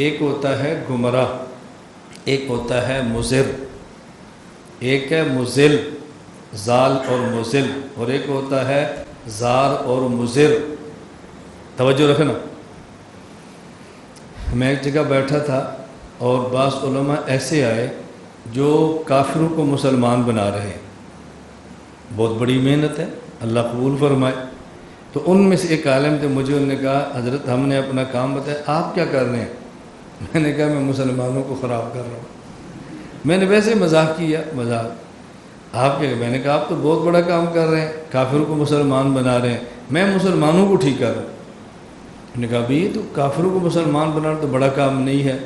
ایک ہوتا ہے گمراہ، ایک ہوتا ہے مضر، ایک ہے مضل زال اور مضل، اور ایک ہوتا ہے زار اور مضر۔ توجہ رکھنا۔ میں ایک جگہ بیٹھا تھا اور بعض علماء ایسے آئے جو کافروں کو مسلمان بنا رہے ہیں، بہت بڑی محنت ہے، اللہ قبول فرمائے۔ تو ان میں سے ایک عالم تھے، مجھے انہوں نے کہا حضرت ہم نے اپنا کام بتایا، آپ کیا کر رہے ہیں؟ میں نے کہا میں مسلمانوں کو خراب کر رہا ہوں۔ میں نے ویسے مذاق کیا، مذاق، آپ کیا؟ میں نے کہا آپ تو بہت بڑا کام کر رہے ہیں، کافروں کو مسلمان بنا رہے ہیں، میں مسلمانوں کو ٹھیک کر رہا ہوں۔ میں نے کہا بھی یہ تو کافروں کو مسلمان بنانا تو بڑا کام نہیں ہے۔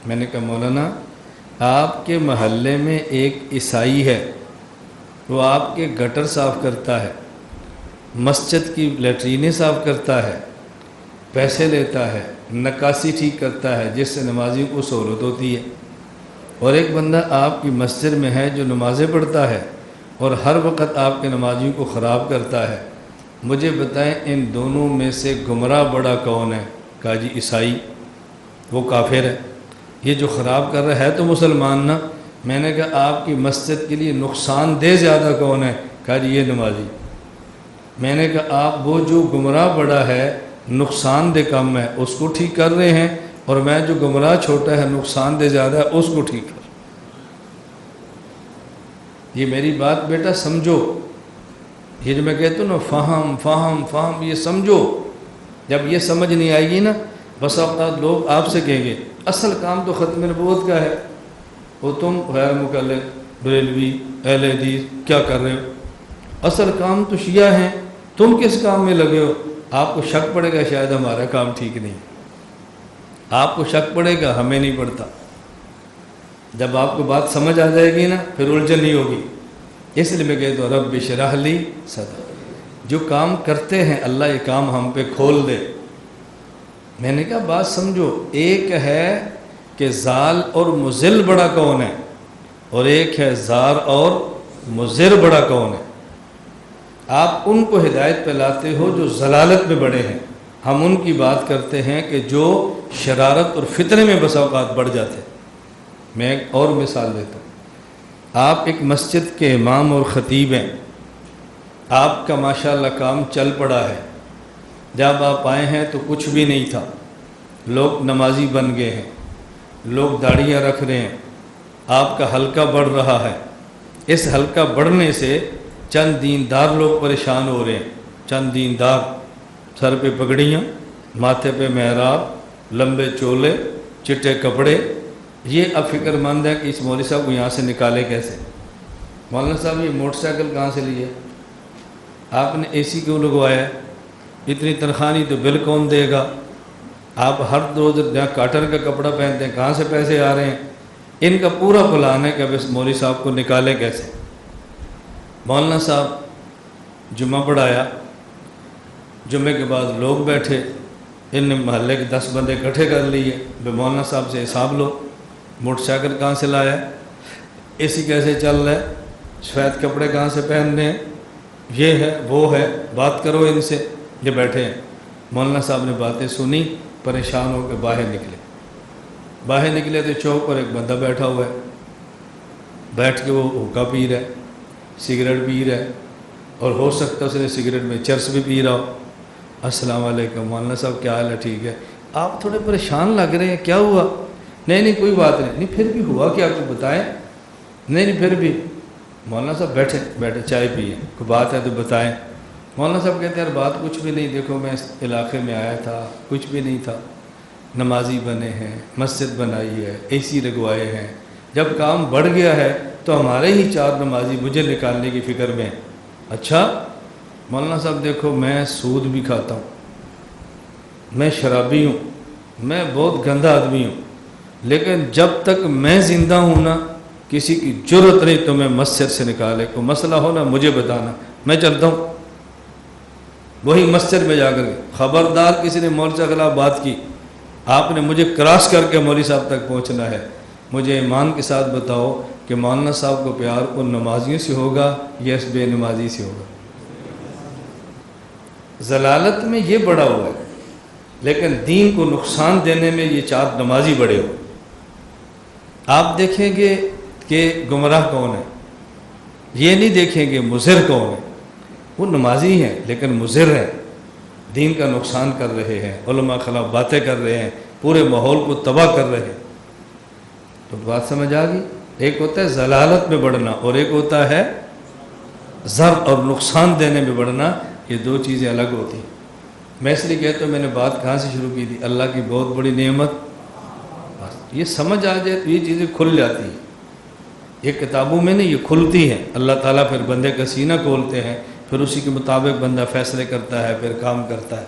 میں نے کہا مولانا آپ کے محلے میں ایک عیسائی ہے، وہ آپ کے گٹر صاف کرتا ہے، مسجد کی لیٹرینیں صاف کرتا ہے، پیسے لیتا ہے، نکاسی ٹھیک کرتا ہے جس سے نمازیوں کو سہولت ہوتی ہے، اور ایک بندہ آپ کی مسجد میں ہے جو نمازیں پڑھتا ہے اور ہر وقت آپ کے نمازیوں کو خراب کرتا ہے، مجھے بتائیں ان دونوں میں سے گمراہ بڑا کون ہے؟ کہا جی عیسائی، وہ کافر ہے، یہ جو خراب کر رہا ہے تو مسلمان نہ۔ میں نے کہا آپ کی مسجد کے لیے نقصان دہ زیادہ کون ہے؟ کہا جی یہ نمازی۔ میں نے کہا آپ وہ جو گمراہ بڑا ہے نقصان دہ کم ہے اس کو ٹھیک کر رہے ہیں، اور میں جو گمراہ چھوٹا ہے نقصان دہ زیادہ ہے اس کو ٹھیک کر۔ یہ میری بات بیٹا سمجھو، یہ جو میں کہتا ہوں نا فہم فہم فہم، یہ سمجھو۔ جب یہ سمجھ نہیں آئے گی نا، بس اوقات لوگ آپ سے کہیں گے اصل کام تو ختم نبوت کا ہے، وہ تم غیر مقلد بریلوی اہل حدیث کیا کر رہے ہو؟ اصل کام تو شیعہ ہیں، تم کس کام میں لگے ہو؟ آپ کو شک پڑے گا شاید ہمارا کام ٹھیک نہیں، آپ کو شک پڑے گا ہمیں نہیں پڑتا۔ جب آپ کو بات سمجھ آ جائے گی نا پھر الجھن نہیں ہوگی۔ اس لیے میں کہتا ہوں رب اشرح لی صدری، جو کام کرتے ہیں اللہ یہ کام ہم پہ کھول دے۔ میں نے کہا بات سمجھو، ایک ہے کہ زال اور مضل بڑا کون ہے، اور ایک ہے زار اور مضر بڑا کون ہے۔ آپ ان کو ہدایت پہ لاتے ہو جو ضلالت میں بڑے ہیں، ہم ان کی بات کرتے ہیں کہ جو شرارت اور فتنے میں بسا اوقات بڑھ جاتے ہیں۔ میں ایک اور مثال دیتا ہوں، آپ ایک مسجد کے امام اور خطیب ہیں، آپ کا ماشاءاللہ کام چل پڑا ہے، جب آپ آئے ہیں تو کچھ بھی نہیں تھا، لوگ نمازی بن گئے ہیں، لوگ داڑھیاں رکھ رہے ہیں، آپ کا حلقہ بڑھ رہا ہے۔ اس حلقہ بڑھنے سے چند دیندار لوگ پریشان ہو رہے ہیں، چند دیندار، سر پہ پگڑیاں، ماتھے پہ محراب، لمبے چولے، چٹے کپڑے، یہ اب فکر مند ہے کہ اس مولوی صاحب کو یہاں سے نکالے کیسے۔ مولانا صاحب یہ موٹر سائیکل کہاں سے لی ہے؟ آپ نے اے سی کیوں لگوایا ہے؟ اتنی تنخواہ نہیں تو بل کون دے گا؟ آپ ہر روز جہاں کاٹن کا کپڑا پہنتے ہیں کہاں سے پیسے آ رہے ہیں؟ ان کا پورا پلان ہے کہ اب اس مولوی صاحب کو نکالے کیسے۔ مولانا صاحب جمعہ پڑھایا، جمعے کے بعد لوگ بیٹھے، ان نے محلے کے 10 بندے اکٹھے کر لیے، مولانا صاحب سے حساب لو، موٹر سائیکل کہاں سے لایا، اے سی کیسے چل رہا ہے، سفید کپڑے کہاں سے پہن رہے ہیں، یہ ہے وہ ہے، بات کرو ان سے۔ یہ بیٹھے ہیں، مولانا صاحب نے باتیں سنی، پریشان ہو کے باہر نکلے تو چوک پر ایک بندہ بیٹھا ہوا ہے، بیٹھ کے وہ حقہ پی رہا ہے، سگریٹ پی رہا ہے، اور ہو سکتا ہے اس نے سگریٹ میں چرس بھی پی رہا ہو۔ السلام علیکم مولانا صاحب، کیا حال ہے؟ ٹھیک ہے، آپ تھوڑے پریشان لگ رہے ہیں، کیا ہوا؟ نہیں کوئی بات نہیں پھر بھی ہوا کہ آپ کو بتائیں؟ نہیں پھر بھی۔ مولانا صاحب بیٹھے چائے پیئے، کوئی بات ہے تو بتائیں۔ مولانا صاحب کہتے ہیں یار بات کچھ بھی نہیں، دیکھو میں اس علاقے میں آیا تھا، کچھ بھی نہیں تھا، نمازی بنے ہیں، مسجد بنائی ہے، اے سی لگوائے ہیں، جب کام بڑھ گیا ہے تو ہمارے ہی 4 نمازی مجھے نکالنے کی فکر میں ہیں۔ اچھا مولانا صاحب دیکھو میں سود بھی کھاتا ہوں، میں شرابی ہوں، میں بہت گندا آدمی ہوں، لیکن جب تک میں زندہ ہوں نا کسی کی جرت نہیں تو میں مسجد سے نکالے، کوئی مسئلہ ہو نا مجھے بتانا، میں چلتا ہوں۔ وہی مسجد میں جا کر کے خبردار کسی نے مولوی صاحب کے خلاف بات کی، آپ نے مجھے کراس کر کے مولوی صاحب تک پہنچنا ہے، مجھے ایمان کے ساتھ بتاؤ کہ مولانا صاحب کو پیار ان نمازیوں سے ہوگا یا اس بے نمازی سے ہوگا؟ ضلالت میں یہ بڑا ہوا ہے، لیکن دین کو نقصان دینے میں یہ 4 نمازی بڑے ہو. آپ دیکھیں گے کہ گمراہ کون ہے، یہ نہیں دیکھیں گے مضر کون ہے. وہ نمازی ہیں لیکن مضر ہیں، دین کا نقصان کر رہے ہیں، علماء خلاف باتیں کر رہے ہیں، پورے ماحول کو تباہ کر رہے ہیں. تو بات سمجھ آ گئی؟ ایک ہوتا ہے ضلالت میں بڑھنا اور ایک ہوتا ہے ضرر اور نقصان دینے میں بڑھنا. یہ 2 چیزیں الگ ہوتی ہیں. میں اس لیے کہتا ہوں، میں نے بات کہاں سے شروع کی تھی؟ اللہ کی بہت بڑی نعمت. یہ سمجھ آ جائے تو یہ چیزیں کھل جاتی ہیں. یہ کتابوں میں نہیں، یہ کھلتی ہیں. اللہ تعالیٰ پھر بندے کا سینہ کھولتے ہیں، پھر اسی کے مطابق بندہ فیصلے کرتا ہے، پھر کام کرتا ہے.